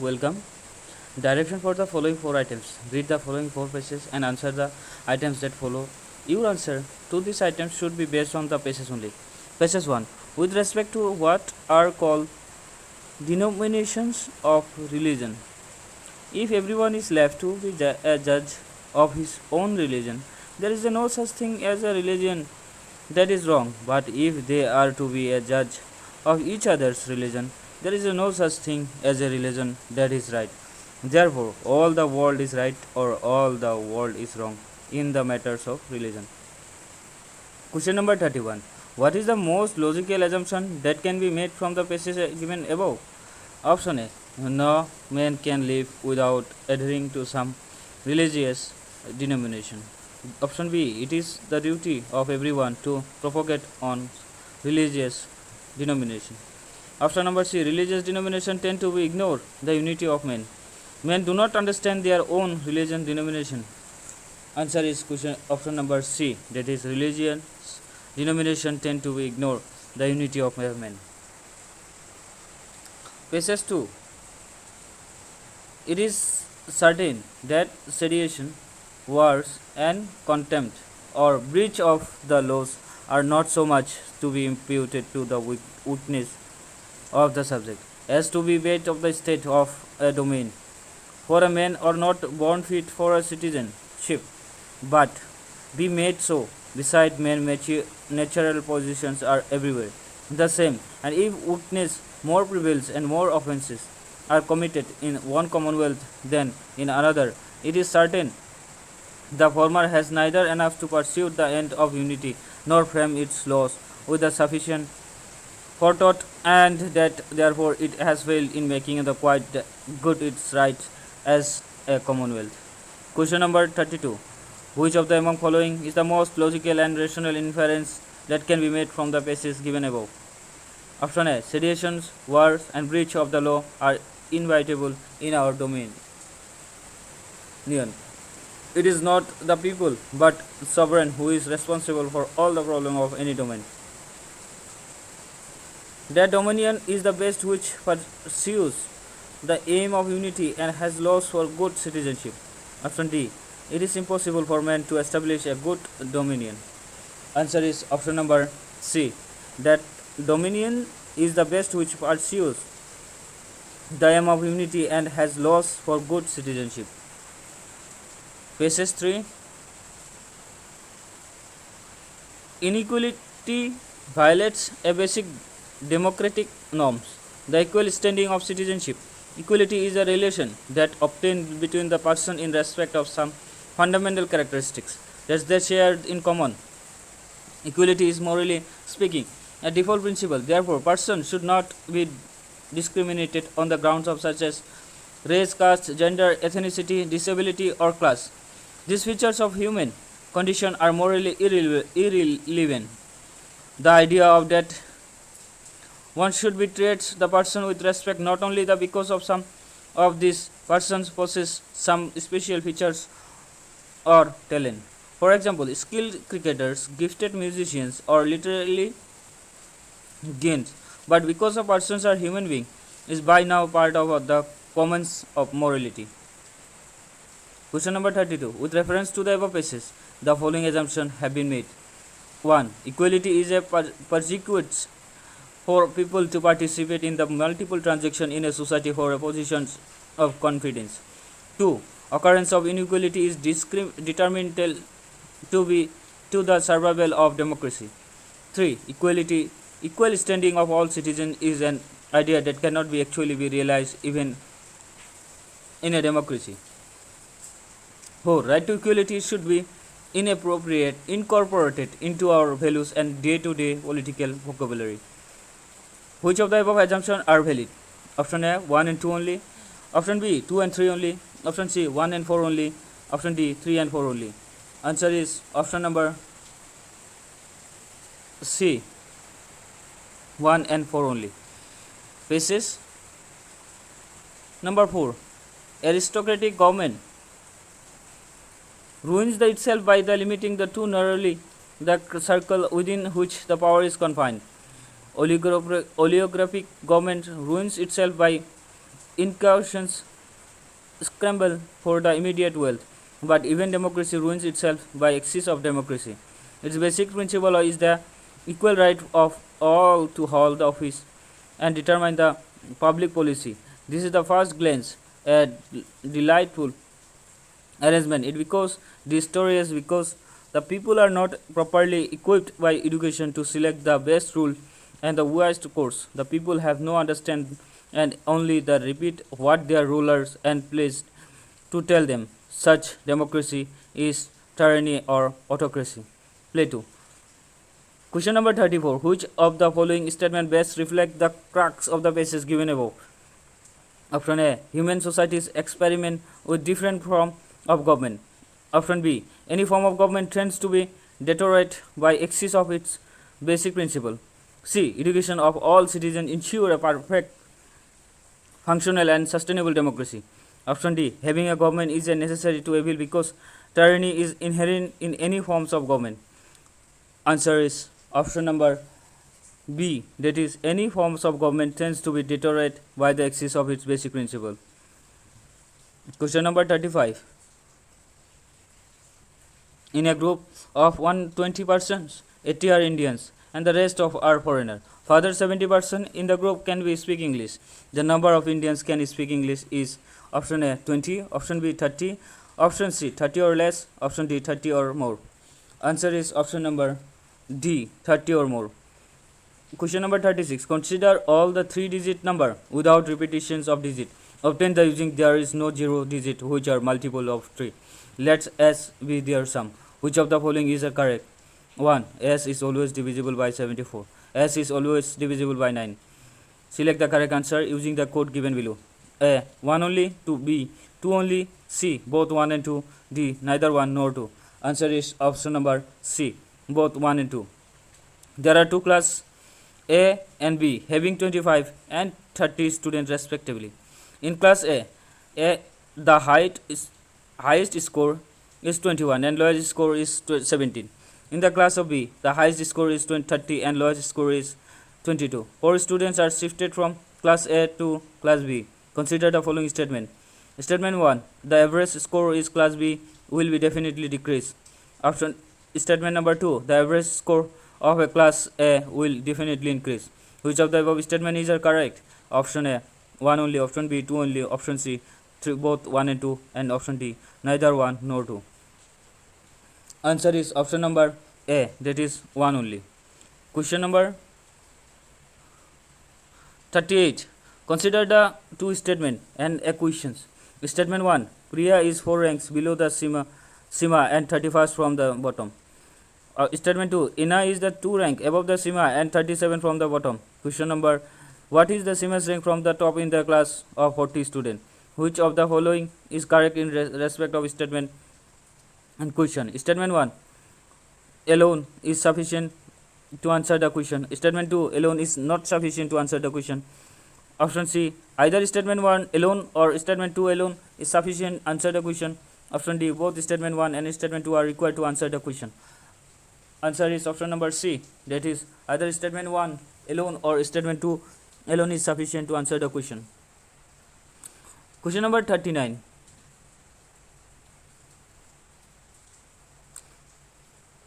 welcome. Direction for the following 4 items. Read the following 4 passages and answer the items that follow. Your answer to these items should be based on the passage only. Passage 1. With respect to what are called denominations of religion. If everyone is left to be a judge of his own religion, there is no such thing as a religion that is wrong. But if they are to be a judge of each other's religion, there is no such thing as a religion that is right. Therefore, all the world is right or all the world is wrong in the matters of religion. Question number 31. What is the most logical assumption that can be made from the passage given above? Option A. No man can live without adhering to some religious denomination. Option B. It is the duty of everyone to propagate on religious denomination. Option number C. Religious denomination tend to ignore the unity of men. Men do not understand their own religion denomination. Answer is question option number C. That is religious denomination tend to ignore the unity of men. Passage 2. It is certain that sedition, wars and contempt or breach of the laws are not so much to be imputed to the weakness of the subject as to be weight of the state of a domain. For a man are not born fit for a citizenship, but be made so. Beside men, natural positions are everywhere the same, and if weakness more prevails and more offences are committed in one commonwealth than in another, it is certain the former has neither enough to pursue the end of unity nor frame its laws with a sufficient forethought, and that therefore it has failed in making the quite good its right as a commonwealth. Question number 32. Which of the among following is the most logical and rational inference that can be made from the passage given above? Option A. Seditions, wars and breach of the law are inevitable in our domain. It is not the people but sovereign who is responsible for all the problem of any domain. That dominion is the best which pursues the aim of unity and has laws for good citizenship. Option D. It is impossible for man to establish a good dominion. Answer is option number C. That dominion is the best which pursues the aim of unity and has laws for good citizenship. Passage 3. Inequality violates a basic democratic norms, the equal standing of citizenship. Equality is a relation that obtained between the person in respect of some fundamental characteristics that they share in common. Equality is morally speaking a default principle. Therefore, persons should not be discriminated on the grounds of such as race, caste, gender, ethnicity, disability or class. These features of human condition are morally irrelevant. The idea of that one should be treats the person with respect not only because of some of these persons possess some special features or talent. For example, skilled cricketers, gifted musicians or literally gained, but because the persons are human beings is by now part of the commons of morality. Question number 32. With reference to the above passage, the following assumptions have been made. 1. Equality is a prerequisite for people to participate in the multiple transactions in a society for positions of confidence. 2. Occurrence of inequality is detrimental to the survival of democracy. 3. Equal standing of all citizens is an idea that cannot be actually be realized even in a democracy. 4. Right to equality should be incorporated into our values and day-to-day political vocabulary. Which of the above assumptions are valid? Option A 1 and 2 only. Option B 2 and 3 only. Option C 1 and 4 only. Option D 3 and 4 only. Answer is option number C 1 and 4 only. Passage number 4. Aristocratic government ruins itself by the limiting the too narrowly the circle within which the power is confined. Oligarchic government ruins itself by incursions scramble for the immediate wealth, but even democracy ruins itself by excess of democracy. Its basic principle is the equal right of all to hold the office and determine the public policy. This is the first glance a delightful arrangement. It because mysterious because the people are not properly equipped by education to select the best rule and the worst course. The people have no understand and only the repeat what their rulers and placed to tell them. Such democracy is tyranny or autocracy. Plato. Question number 34. Which of the following statement best reflect the crux of the passage given above? Option A. Human societies experiment with different form of government. Option B. Any form of government tends to be deteriorated by excess of its basic principle. C. Education of all citizens ensure a perfect, functional and sustainable democracy. Option D. Having a government is a necessary to evil because tyranny is inherent in any forms of government. Answer is option number B. That is, any forms of government tends to be deteriorated by the excess of its basic principle. Question number 35. In a group of 120 persons, 80 are Indians and the rest of are foreigner. Further 70% in the group can be speak English. The number of Indians can speak English is option A 20, option B 30, option C 30 or less, option D 30 or more. Answer is option number D 30 or more. Question number 36. Consider all the 3-digit number without repetitions of digit. Obtain the using there is no 0 digit which are multiple of 3. Let S be their sum. Which of the following is correct? 1. S is always divisible by 74. S is always divisible by 9. Select the correct answer using the code given below. A. 1 only. 2. B. 2 only. C. Both 1 and 2. D. Neither 1 nor 2. Answer is option number C. Both 1 and 2. There are two classes A and B having 25 and 30 students respectively. In class A, the highest score is 21 and lowest score is 17. In the class of B, the highest score is 30 and lowest score is 22. 4 students are shifted from class A to class B. Consider the following statement. Statement 1. The average score is class B will be definitely decreased. Option statement number 2. The average score of a class A will definitely increase. Which of the above statement is correct? Option A 1 only, option B 2 only, option C 3, both 1 and 2, and option D neither 1 nor 2. Answer is option number A, that is 1 only. Question number 38. Consider the two statement and equations. Statement 1. Priya is 4 ranks below the Sima and 31st from the bottom. Statement 2. Ina is the 2 rank above the Sima and 37 from the bottom. Question number. What is the Sima's rank from the top in the class of 40 students? Which of the following is correct in respect of statement and question? Statement 1 alone is sufficient to answer the question. Statement 2 alone is not sufficient to answer the question. Option C. Either statement 1 alone or statement 2 alone is sufficient to answer the question. Option D. Both statement 1 and statement 2 are required to answer the question. Answer is option number C. That is, either statement 1 alone or statement 2 alone is sufficient to answer the question. Question number 39.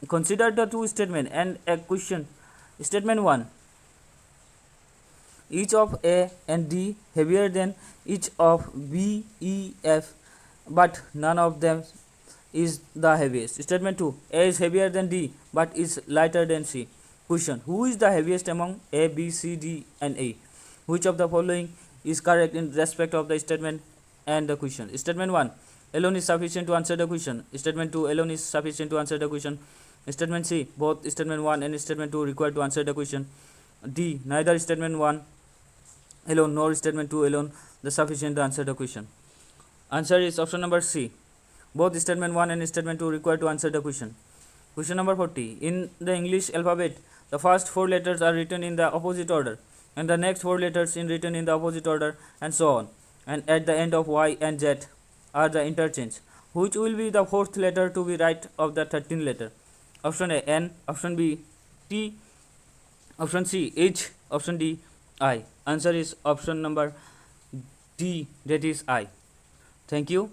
Consider the two statement and a question. Statement 1. Each of A and D heavier than each of B, E, F, but none of them is the heaviest. Statement 2. A is heavier than D but is lighter than C. Question. Who is the heaviest among A, B, C, D and E? Which of the following is correct in respect of the statement and the question? Statement 1 alone is sufficient to answer the question. Statement 2 alone is sufficient to answer the question. Statement C. Both statement 1 and statement 2 required to answer the question. D. Neither statement 1 alone nor statement 2 alone the sufficient to answer the question. Answer is option number C. Both statement 1 and statement 2 required to answer the question. Question number 40. In the English alphabet, the first 4 letters are written in the opposite order and the next 4 letters in written in the opposite order and so on. And at the end of Y and Z are the interchange. Which will be the 4th letter to be right of the 13th letter? Option A N, option B T, option C H, option D I. Answer is option number D, that is I. Thank you.